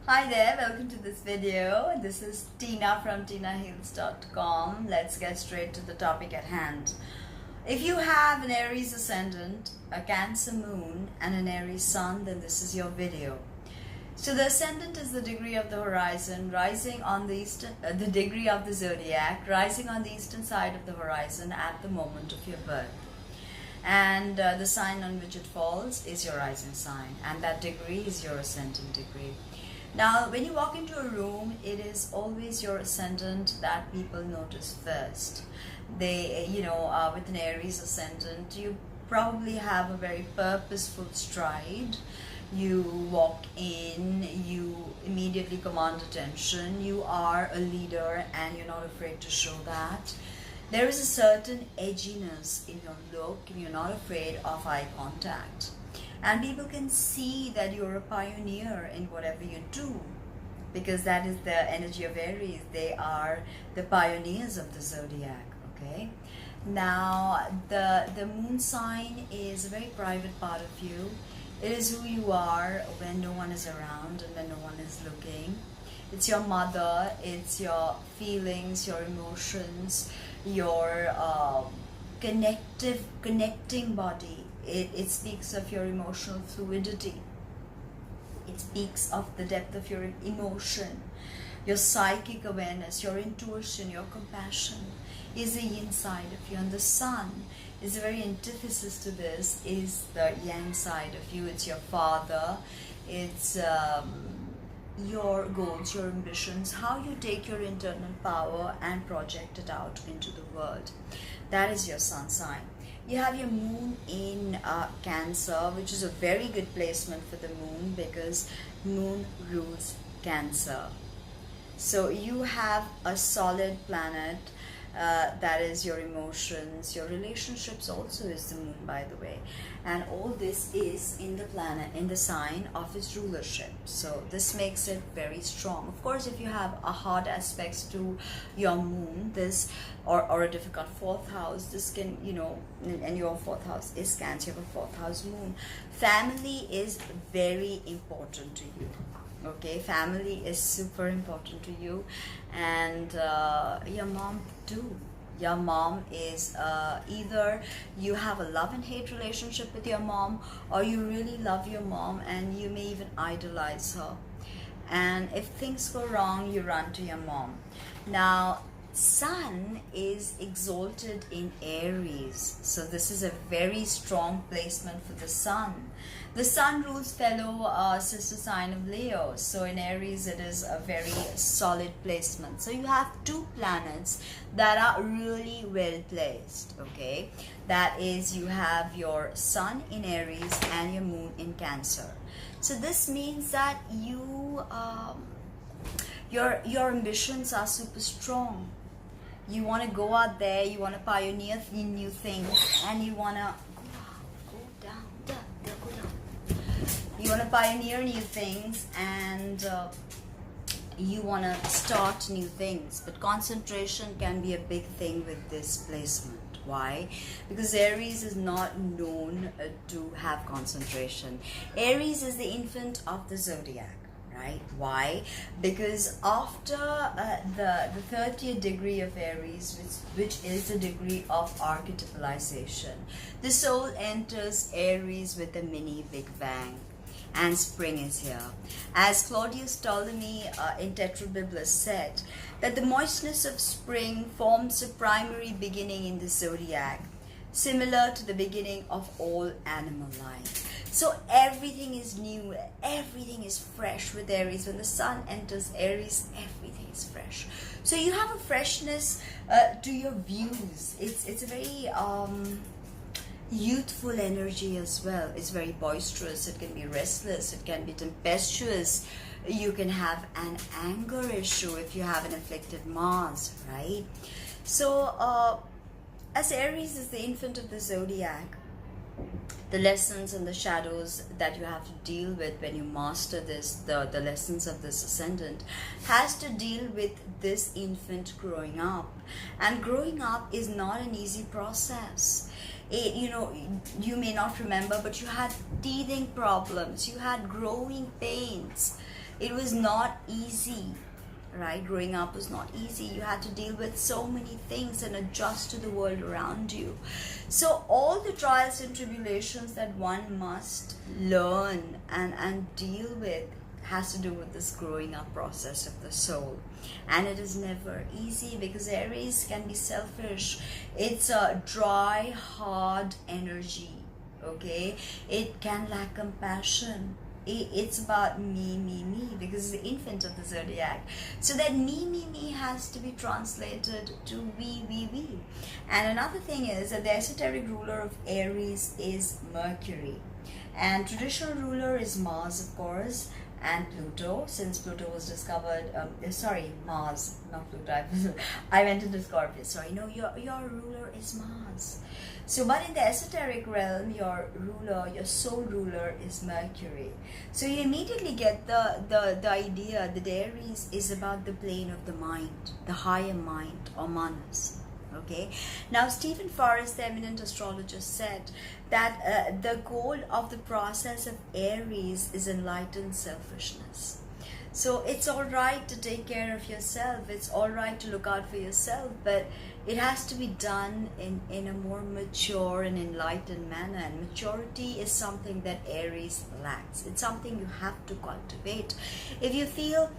Hi there, welcome to this video. This is Tina from TinaHeals.com. Let's get straight to the topic at hand. If you have an Aries Ascendant, a Cancer Moon, and an Aries Sun, then this is your video. So the Ascendant is the degree of the horizon, rising on the eastern, the degree of the zodiac, rising on the eastern side of the horizon at the moment of your birth. And the sign on which it falls is your rising sign, and that degree is your Ascendant degree. Now, when you walk into a room, it is always your Ascendant that people notice first. They, with an Aries Ascendant, you probably have a very purposeful stride. You walk in, you immediately command attention. You are a leader and you're not afraid to show that. There is a certain edginess in your look and you're not afraid of eye contact. And people can see that you're a pioneer in whatever you do, because that is the energy of Aries. They are the pioneers of the zodiac, okay? Now, the moon sign is a very private part of you. It is who you are when no one is around and when no one is looking. It's your mother, it's your feelings, your emotions, your connecting body. It speaks of your emotional fluidity. It speaks of the depth of your emotion, your psychic awareness, your intuition, your compassion is the yin side of you. And the sun is a very antithesis to this, is the yang side of you. It's your father, it's your goals, your ambitions, how you take your internal power and project it out into the world. That is your sun sign. You have your moon in Cancer, which is a very good placement for the moon because moon rules Cancer. So you have a solid planet that is your emotions, your relationships also is the moon, by the way. And all this is in the planet, in the sign of its rulership. So this makes it very strong. Of course, if you have a hard aspects to your moon, this or a difficult fourth house, this can, and your fourth house is Cancer, you have a fourth house moon. Family is very important to you. Okay, family is super important to you, and your mom too. Your mom is either you have a love and hate relationship with your mom, or you really love your mom and you may even idolize her. And if things go wrong, you run to your mom. Now, Sun is exalted in Aries, so this is a very strong placement for the Sun. The Sun rules fellow sister sign of Leo, so in Aries it is a very solid placement. So you have two planets that are really well placed, okay? That is, you have your Sun in Aries and your Moon in Cancer. So this means that you, your ambitions are super strong. You want to go out there, you want to pioneer new things, and you want to you want to pioneer new things, and you want to start new things. But concentration can be a big thing with this placement. Why? Because Aries is not known to have concentration. Aries is the infant of the zodiac. Right? Why? Because after the 30th degree of Aries, which is the degree of archetypalization, the soul enters Aries with a mini Big Bang, and spring is here. As Claudius Ptolemy in Tetrabiblos said, that the moistness of spring forms a primary beginning in the zodiac, similar to the beginning of all animal life. So everything is new, everything is fresh with Aries. When the sun enters Aries, everything is fresh. So you have a freshness to your views. It's a very youthful energy as well. It's very boisterous, it can be restless, it can be tempestuous. You can have an anger issue if you have an afflicted Mars, right? So as Aries is the infant of the zodiac, the lessons and the shadows that you have to deal with when you master this, the lessons of this ascendant, has to deal with this infant growing up. And growing up is not an easy process. You may not remember, but you had teething problems, you had growing pains. It was not easy, right? Growing up was not easy. You had to deal with so many things and adjust to the world around you. So all the trials and tribulations that one must learn and deal with has to do with this growing up process of the soul. And it is never easy, because Aries can be selfish. It's a dry, hard energy, okay? It can lack compassion. It's about me, because it's the infant of the zodiac. So that me has to be translated to we. And another thing is that the esoteric ruler of Aries is Mercury. And traditional ruler is Mars, of course, and Pluto, since Pluto was discovered, Mars, not Pluto, I went into Scorpio, no, your ruler is Mars. So, but in the esoteric realm, your soul ruler is Mercury. So you immediately get the idea that Aries is about the plane of the mind, the higher mind, or manas. Okay. Now, Stephen Forrest, the eminent astrologer, said that the goal of the process of Aries is enlightened selfishness. So it's all right to take care of yourself. It's all right to look out for yourself, but it has to be done in a more mature and enlightened manner. And maturity is something that Aries lacks. It's something you have to cultivate. If you feel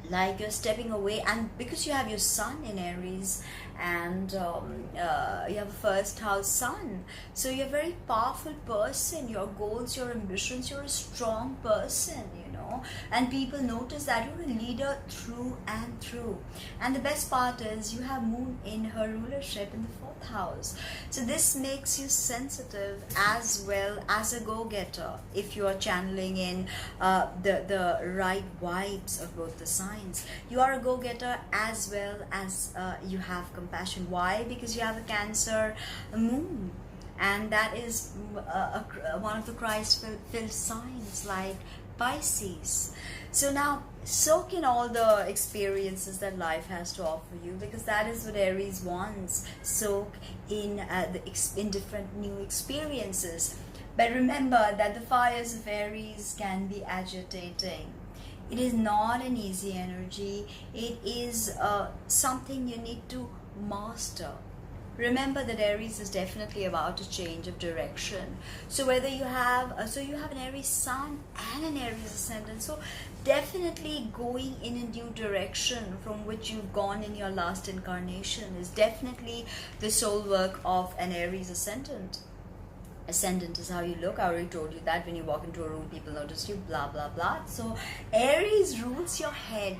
like you're stepping away, and because you have your sun in Aries, and you have a first house sun, so you're a very powerful person. Your goals, your ambitions, you're a strong person, and people notice that you're a leader through and through. And the best part is you have moon in her rulership in the 4th house, so this makes you sensitive as well as a go-getter if you are channeling in the right vibes of both the signs. You are a go-getter as well as you have compassion. Why? Because you have a Cancer moon, and that is one of the Christ-filled signs, like Pisces. So now soak in all the experiences that life has to offer you, because that is what Aries wants. Soak in in different new experiences. But remember that the fires of Aries can be agitating. It is not an easy energy. It is something you need to master. Remember that Aries is definitely about a change of direction. So whether you have an Aries sun and an Aries ascendant, so definitely going in a new direction from which you've gone in your last incarnation is definitely the soul work of an Aries ascendant. Ascendant is how you look. I already told you that. When you walk into a room, people notice you, blah blah blah. So Aries rules your head,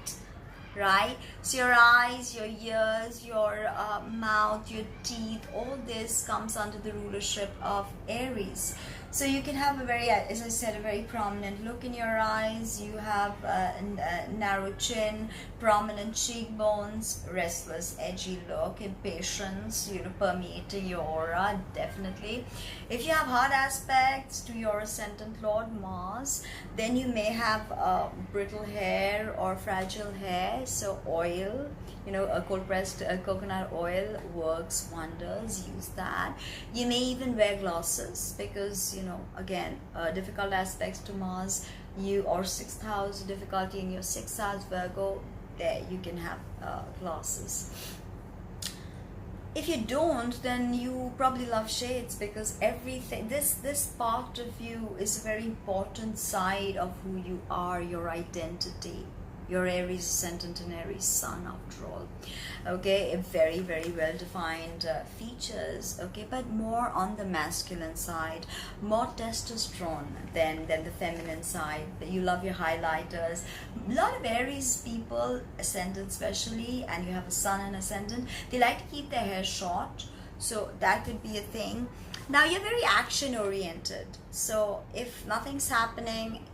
right? So your eyes, your ears, your mouth, your teeth, all this comes under the rulership of Aries. So you can have a very, as I said, a very prominent look in your eyes. You have a narrow chin, prominent cheekbones, restless, edgy look, impatience, permeating your aura, definitely. If you have hard aspects to your ascendant lord Mars, then you may have brittle hair or fragile hair. So oil, a cold pressed coconut oil works wonders. Use that. You may even wear glasses, because again, difficult aspects to Mars, or 6th house, difficulty in your 6th house, Virgo, there you can have glasses. If you don't, then you probably love shades, because everything, this part of you is a very important side of who you are, your identity. Your Aries ascendant and Aries sun, after all. Okay, very, very well defined features. Okay, but more on the masculine side, more testosterone than the feminine side. You love your highlighters. A lot of Aries people, ascendant especially, and you have a sun and ascendant, they like to keep their hair short. So that could be a thing. Now you're very action oriented. So if nothing's happening,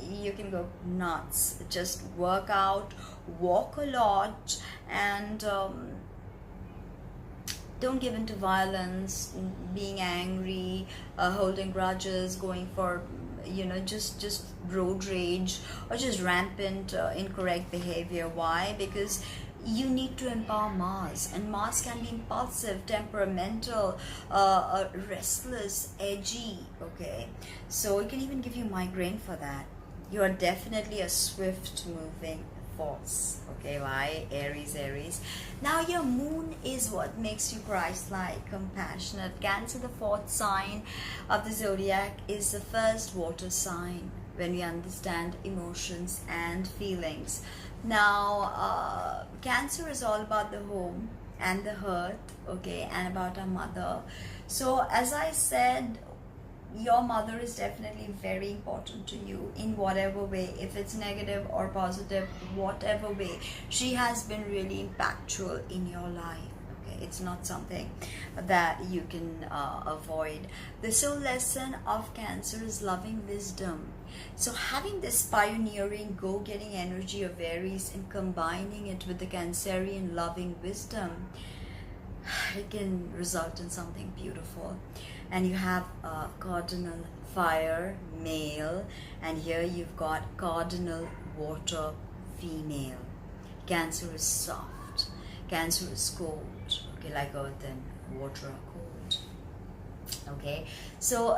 you can go nuts. Just work out, walk a lot, and don't give in to violence, being angry, holding grudges, going for just road rage, or just rampant incorrect behavior. Why? Because you need to empower Mars, and Mars can be impulsive, temperamental, restless, edgy. Okay, so it can even give you migraine for that. You are definitely a swift moving force. Okay, why? Aries. Now your moon is what makes you Christ-like, compassionate. Cancer, the fourth sign of the zodiac, is the first water sign when we understand emotions and feelings. Now, Cancer is all about the home and the hearth, okay, and about our mother. So as I said, your mother is definitely very important to you in whatever way, if it's negative or positive, whatever way. She has been really impactful in your life. Okay, it's not something that you can avoid. The soul lesson of Cancer is loving wisdom. So having this pioneering, go-getting energy of Aries and combining it with the Cancerian loving wisdom, it can result in something beautiful. And you have cardinal fire, male, and here you've got cardinal water, female. Cancer is soft, Cancer is cold, okay, like earth and water are cold. Okay, so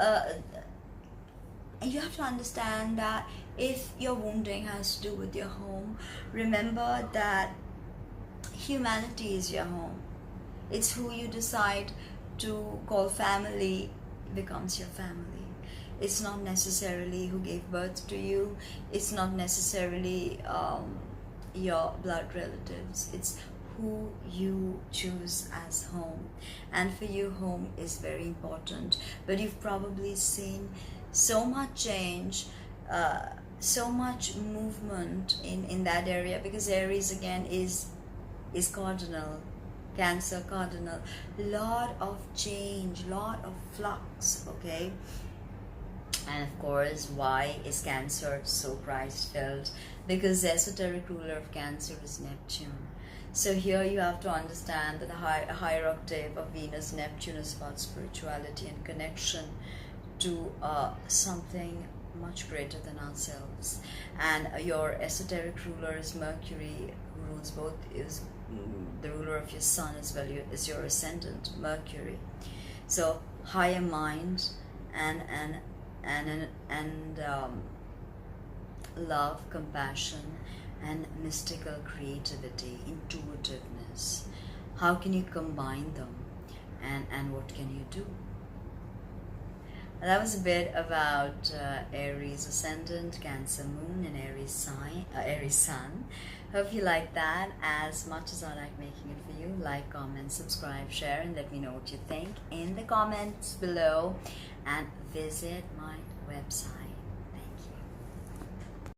you have to understand that if your wounding has to do with your home, remember that humanity is your home. It's who you decide to call family becomes your family. It's not necessarily who gave birth to you. It's not necessarily your blood relatives. It's who you choose as home. And for you, home is very important. But you've probably seen so much change, so much movement in that area, because Aries again is cardinal. Cancer cardinal, lot of change, lot of flux, okay? And of course, why is Cancer so Christ-filled? Because the esoteric ruler of Cancer is Neptune. So here you have to understand that the higher octave of Venus, Neptune, is about spirituality and connection to something much greater than ourselves. And your esoteric ruler is Mercury, who rules both, is the ruler of your sun as well as your ascendant, Mercury. So higher mind and love, compassion, and mystical creativity, intuitiveness. How can you combine them, and what can you do? That was a bit about Aries Ascendant, Cancer Moon, and Aries Sun. Hope you like that as much as I like making it for you. Like, comment, subscribe, share, and let me know what you think in the comments below. And visit my website.